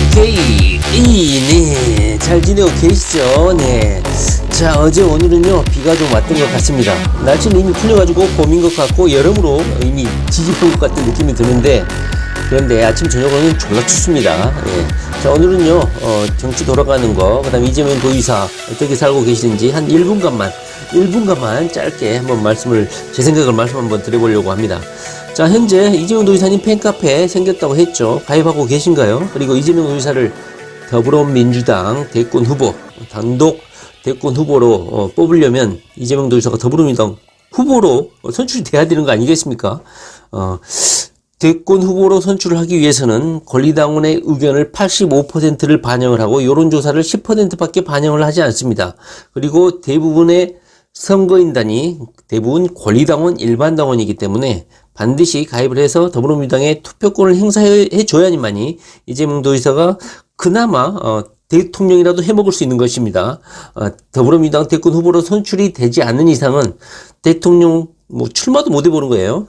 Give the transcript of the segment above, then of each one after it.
오케이. 네. 잘 지내고 계시죠? 네. 자, 어제 오늘은요, 비가 좀 왔던 것 같습니다. 날씨는 이미 풀려가지고 봄인 것 같고, 여름으로 이미 뒤집은 것 같은 느낌이 드는데, 그런데 아침, 저녁은 졸라 춥습니다. 예. 자, 오늘은요, 정치 돌아가는 거, 그 다음에 이재명 도의사, 어떻게 살고 계시는지 한 1분간만 짧게 한번 제 생각을 말씀 한번 드려보려고 합니다. 자, 현재 이재명 도의사님 팬카페 생겼다고 했죠. 가입하고 계신가요? 그리고 이재명 도의사를 더불어민주당 대권 후보, 단독 대권 후보로 뽑으려면 이재명 도의사가 더불어민주당 후보로 선출이 돼야 되는 거 아니겠습니까? 대권 후보로 선출을 하기 위해서는 권리당원의 의견을 85%를 반영을 하고 여론조사를 10%밖에 반영을 하지 않습니다. 그리고 대부분의 선거인단이 대부분 권리당원 일반당원이기 때문에 반드시 가입을 해서 더불어민주당의 투표권을 행사해 줘야만이 이재명 도의사가 그나마 대통령이라도 해먹을 수 있는 것입니다. 더불어민주당 대권 후보로 선출이 되지 않는 이상은 대통령 출마도 못 해보는 거예요.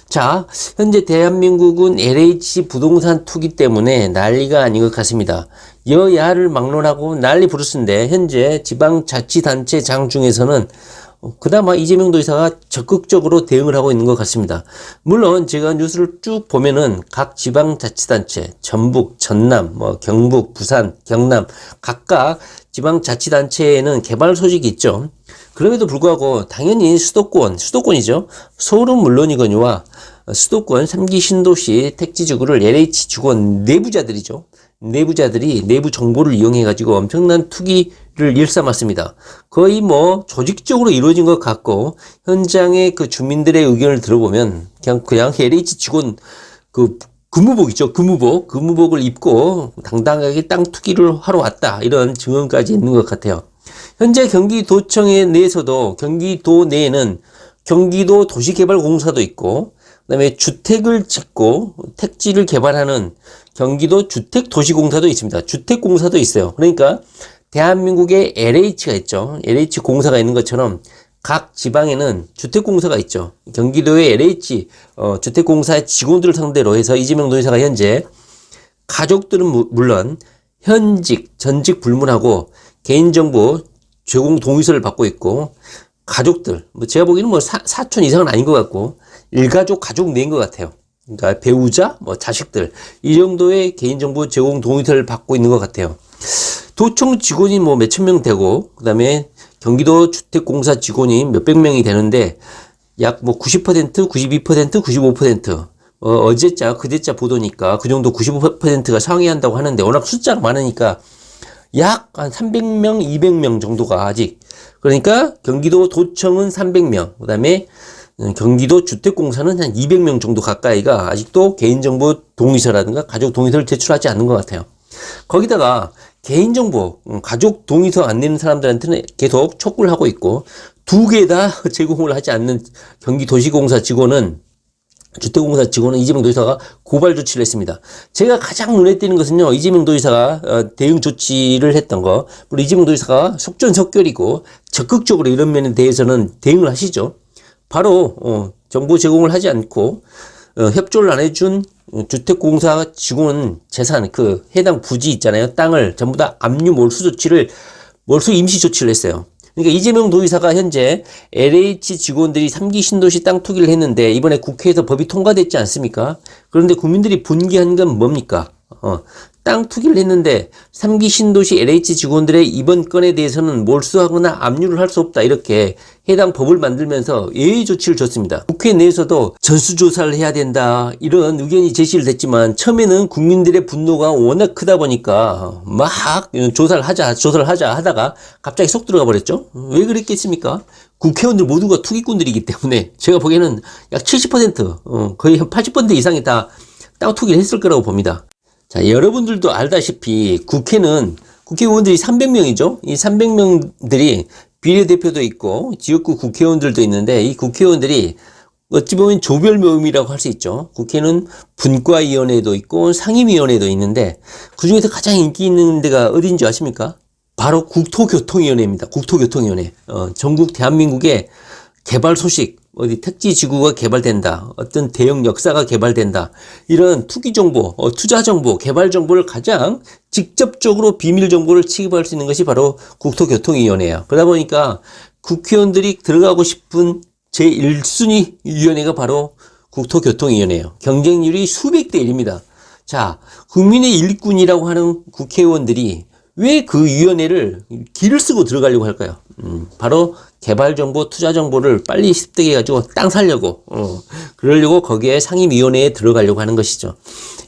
자, 현재 대한민국은 LH 부동산 투기 때문에 난리가 아닌 것 같습니다. 여야를 막론하고 난리 부르스인데 현재 지방자치단체장 중에서는 그나마 이재명 도의사가 적극적으로 대응을 하고 있는 것 같습니다. 물론 제가 뉴스를 쭉 보면은 각 지방자치단체, 전북, 전남, 경북, 부산, 경남 각각 지방자치단체에는 개발 소식이 있죠. 그럼에도 불구하고 당연히 수도권이죠. 서울은 물론이거니와 수도권 3기 신도시 택지지구를 LH 직원 내부자들이죠. 내부자들이 내부 정보를 이용해가지고 엄청난 투기를 일삼았습니다. 거의 조직적으로 이루어진 것 같고, 현장의 그 주민들의 의견을 들어보면, 그냥 LH 직원 근무복 있죠. 근무복을 입고 당당하게 땅 투기를 하러 왔다. 이런 증언까지 있는 것 같아요. 현재 경기도청에 내에서도 경기도 내에는 경기도 도시개발공사도 있고, 그다음에 주택을 짓고 택지를 개발하는 경기도 주택도시공사도 있습니다. 주택공사도 있어요. 그러니까 대한민국에 LH가 있죠. LH 공사가 있는 것처럼 각 지방에는 주택공사가 있죠. 경기도의 LH 주택공사 직원들을 상대로 해서 이재명 도의사가 현재 가족들은 물론 전직 불문하고 개인정보 제공 동의서를 받고 있고, 가족들 제가 보기에는 사촌 이상은 아닌 것 같고 일가족 가족 내인 것 같아요. 그러니까 배우자 자식들 이 정도의 개인정보 제공 동의서를 받고 있는 것 같아요. 도청 직원이 몇천 명 되고, 그 다음에 경기도 주택공사 직원이 몇백 명이 되는데 약 90%, 92%, 95% 어제자 그제자 보도니까 그 정도 95%가 상회한다고 하는데, 워낙 숫자가 많으니까 약 한 300명, 200명 정도가 아직, 그러니까 경기도 도청은 300명, 그 다음에 경기도 주택공사는 한 200명 정도 가까이가 아직도 개인정보 동의서라든가 가족 동의서를 제출하지 않는 것 같아요. 거기다가 개인정보, 가족 동의서 안 내는 사람들한테는 계속 촉구를 하고 있고, 두 개 다 제공을 하지 않는 경기도시공사 직원은, 주택공사 직원은 이재명 도의사가 고발 조치를 했습니다. 제가 가장 눈에 띄는 것은요, 이재명 도의사가 대응 조치를 했던 거, 물론 이재명 도의사가 속전속결이고 적극적으로 이런 면에 대해서는 대응을 하시죠. 바로 정보 제공을 하지 않고 협조를 안 해준 주택공사 직원 재산, 해당 부지 있잖아요. 땅을 전부 다 압류 몰수 임시 조치를 했어요. 그러니까 이재명 도의사가 현재 LH 직원들이 3기 신도시 땅 투기를 했는데 이번에 국회에서 법이 통과됐지 않습니까? 그런데 국민들이 분개한 건 뭡니까? 땅 투기를 했는데 3기 신도시 LH 직원들의 이번 건에 대해서는 몰수하거나 압류를 할 수 없다, 이렇게 해당 법을 만들면서 예외 조치를 줬습니다. 국회 내에서도 전수조사를 해야 된다, 이런 의견이 제시를 됐지만 처음에는 국민들의 분노가 워낙 크다 보니까 막 조사를 하자 하다가 갑자기 쏙 들어가 버렸죠. 왜 그랬겠습니까? 국회의원들 모두가 투기꾼들이기 때문에 제가 보기에는 약 70%, 거의 한 80% 이상이 다 땅 투기를 했을 거라고 봅니다. 자, 여러분들도 알다시피 국회의원들이 300명이죠. 이 300명들이 비례대표도 있고 지역구 국회의원들도 있는데, 이 국회의원들이 어찌 보면 조별 모임이라고 할 수 있죠. 국회는 분과위원회도 있고 상임위원회도 있는데 그중에서 가장 인기 있는 데가 어딘지 아십니까? 바로 국토교통위원회입니다. 국토교통위원회. 전국 대한민국의 개발 소식, 어디 택지 지구가 개발된다, 어떤 대형 역사가 개발된다, 이런 투기 정보, 투자 정보, 개발 정보를 가장 직접적으로 비밀 정보를 취급할 수 있는 것이 바로 국토교통위원회예요. 그러다 보니까 국회의원들이 들어가고 싶은 제1순위 위원회가 바로 국토교통위원회예요. 경쟁률이 수백 대 1입니다. 자, 국민의 일꾼이라고 하는 국회의원들이 왜 그 위원회를 길을 쓰고 들어가려고 할까요? 바로 개발 정보, 투자 정보를 빨리 습득해 가지고 땅 살려고, 그러려고 거기에 상임위원회에 들어가려고 하는 것이죠.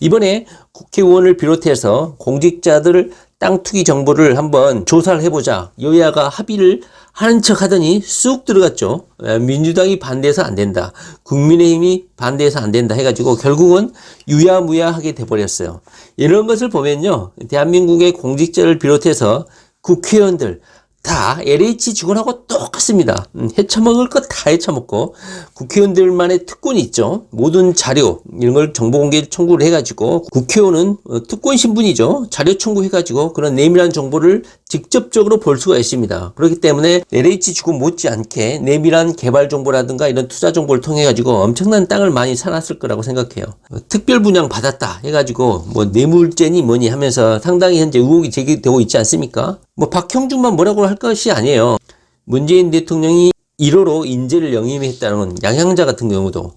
이번에 국회의원을 비롯해서 공직자들 땅 투기 정보를 한번 조사를 해보자. 여야가 합의를 하는 척 하더니 쑥 들어갔죠. 민주당이 반대해서 안 된다, 국민의힘이 반대해서 안 된다 해가지고 결국은 유야무야하게 돼버렸어요. 이런 것을 보면요, 대한민국의 공직자를 비롯해서 국회의원들 다 LH 직원하고 똑같습니다. 헤쳐먹을 것 다 헤쳐먹고, 국회의원들만의 특권이 있죠. 모든 자료 이런 걸 정보공개 청구를 해가지고, 국회의원은 특권 신분이죠. 자료 청구해가지고 그런 내밀한 정보를 직접적으로 볼 수가 있습니다. 그렇기 때문에 LH 직원 못지않게 내밀한 개발 정보라든가 이런 투자 정보를 통해 가지고 엄청난 땅을 많이 사놨을 거라고 생각해요. 특별 분양 받았다 해가지고 뭐 뇌물죄니 뭐니 하면서 상당히 현재 의혹이 제기되고 있지 않습니까? 뭐 박형준만 뭐라고 할 것이 아니에요. 문재인 대통령이 1호로 인재를 영입했다는 양양자 같은 경우도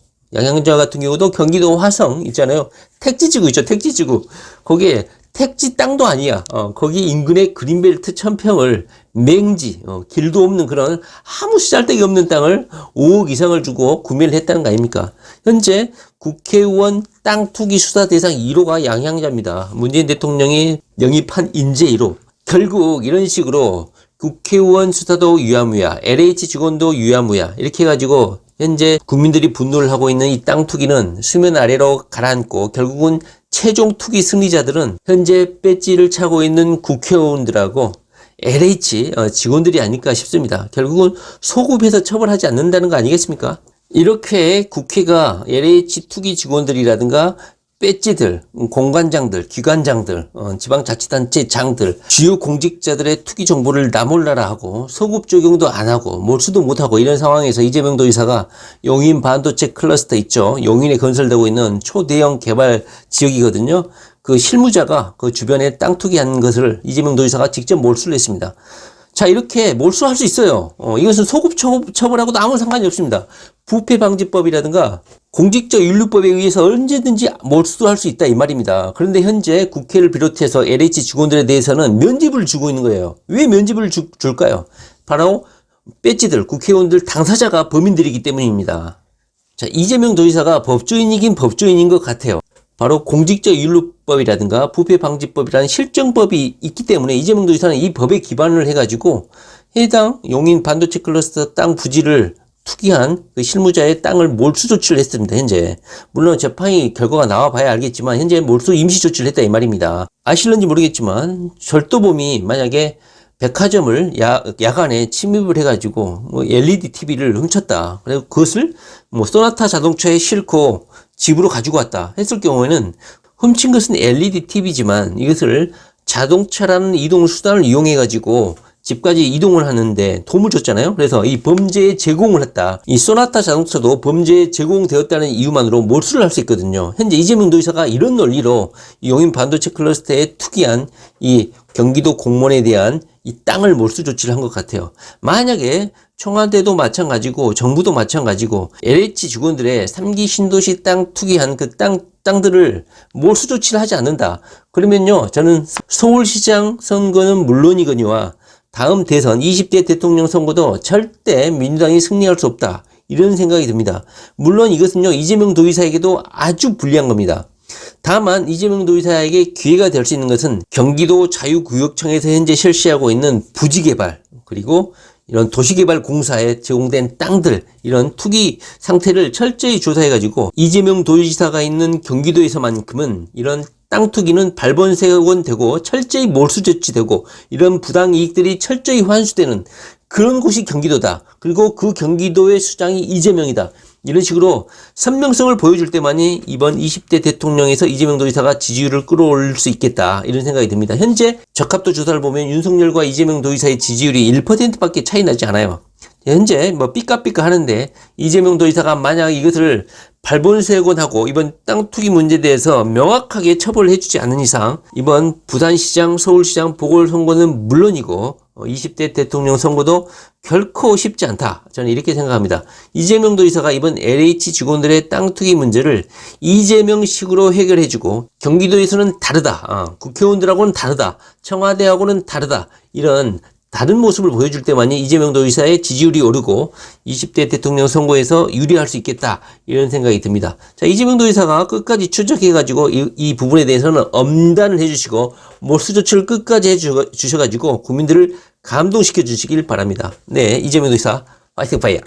경기도 화성 있잖아요. 택지지구 있죠. 택지지구. 거기에 택지 땅도 아니야. 거기 인근의 그린벨트 1000평을 맹지, 길도 없는 그런 아무 쓰잘데기 없는 땅을 5억 이상을 주고 구매를 했다는 거 아닙니까? 현재 국회의원 땅 투기 수사 대상 1호가 양양자입니다. 문재인 대통령이 영입한 인재 1호. 결국 이런 식으로 국회의원 수사도 유야무야, LH 직원도 유야무야, 이렇게 해가지고 현재 국민들이 분노를 하고 있는 이 땅 투기는 수면 아래로 가라앉고, 결국은 최종 투기 승리자들은 현재 배지를 차고 있는 국회의원들하고 LH 직원들이 아닐까 싶습니다. 결국은 소급해서 처벌하지 않는다는 거 아니겠습니까? 이렇게 국회가 LH 투기 직원들이라든가 배지들, 공관장들, 기관장들, 지방자치단체장들, 주요 공직자들의 투기 정보를 나몰라라 하고 소급 적용도 안 하고 몰수도 못 하고, 이런 상황에서 이재명 도지사가 용인 반도체 클러스터 있죠. 용인에 건설되고 있는 초대형 개발 지역이거든요. 그 실무자가 그 주변에 땅 투기한 것을 이재명 도지사가 직접 몰수를 했습니다. 자, 이렇게 몰수할 수 있어요. 이것은 소급 처벌하고도 아무 상관이 없습니다. 부패방지법이라든가 공직자윤리법에 의해서 언제든지 몰수할 수 있다 이 말입니다. 그런데 현재 국회를 비롯해서 LH 직원들에 대해서는 면집을 주고 있는 거예요. 왜 면집을 줄까요? 바로 배지들, 국회의원들 당사자가 범인들이기 때문입니다. 자, 이재명 도지사가 법조인이긴 법조인인 것 같아요. 바로 공직자윤리법이라든가 부패방지법이라는 실정법이 있기 때문에 이재명 도지사는 이 법에 기반을 해가지고 해당 용인 반도체 클러스터 땅 부지를 투기한 그 실무자의 땅을 몰수 조치를 했습니다. 현재 물론 재판이 결과가 나와봐야 알겠지만 현재 몰수 임시 조치를 했다 이 말입니다. 아실런지 모르겠지만 절도범이 만약에 백화점을 야간에 침입을 해가지고 뭐 LED TV를 훔쳤다, 그리고 그것을 뭐 소나타 자동차에 싣고 집으로 가지고 왔다 했을 경우에는, 훔친 것은 LED TV지만 이것을 자동차라는 이동 수단을 이용해 가지고 집까지 이동을 하는데 도움을 줬잖아요. 그래서 이 범죄에 제공을 했다. 이 소나타 자동차도 범죄에 제공되었다는 이유만으로 몰수를 할 수 있거든요. 현재 이재명 도지사가 이런 논리로 용인 반도체 클러스터에 투기한 이 경기도 공무원에 대한 이 땅을 몰수 조치를 한 것 같아요. 만약에 청와대도 마찬가지고 정부도 마찬가지고 LH 직원들의 3기 신도시 땅 투기한 그 땅들을 몰수 조치를 하지 않는다. 그러면요, 저는 서울시장 선거는 물론이거니와 다음 대선 20대 대통령 선거도 절대 민주당이 승리할 수 없다, 이런 생각이 듭니다. 물론 이것은요, 이재명 도지사에게도 아주 불리한 겁니다. 다만 이재명 도지사에게 기회가 될 수 있는 것은 경기도 자유구역청에서 현재 실시하고 있는 부지개발, 그리고 이런 도시개발공사에 제공된 땅들, 이런 투기 상태를 철저히 조사해가지고 이재명 도지사가 있는 경기도에서만큼은 이런 땅 투기는 발본색원되고 철저히 몰수 조치되고 이런 부당이익들이 철저히 환수되는 그런 곳이 경기도다. 그리고 그 경기도의 수장이 이재명이다. 이런 식으로 선명성을 보여줄 때만이 이번 20대 대통령에서 이재명 도지사가 지지율을 끌어올릴 수 있겠다 이런 생각이 듭니다. 현재 적합도 조사를 보면 윤석열과 이재명 도지사의 지지율이 1%밖에 차이 나지 않아요. 현재 뭐 삐까삐까 하는데 이재명 도지사가 만약 이것을 발본색원하고 이번 땅 투기 문제에 대해서 명확하게 처벌을 해주지 않는 이상 이번 부산시장, 서울시장 보궐선거는 물론이고 20대 대통령 선거도 결코 쉽지 않다. 저는 이렇게 생각합니다. 이재명 도지사가 이번 LH 직원들의 땅 투기 문제를 이재명식으로 해결해주고 경기도에서는 다르다. 국회의원들하고는 다르다. 청와대하고는 다르다. 이런 다른 모습을 보여줄 때만이 이재명 도지사의 지지율이 오르고 20대 대통령 선거에서 유리할 수 있겠다 이런 생각이 듭니다. 자, 이재명 도지사가 끝까지 추적해가지고 이 부분에 대해서는 엄단을 해주시고 몰수 조치를 끝까지 해주셔가지고 국민들을 감동시켜 주시길 바랍니다. 네, 이재명 도지사 파이팅 파이어.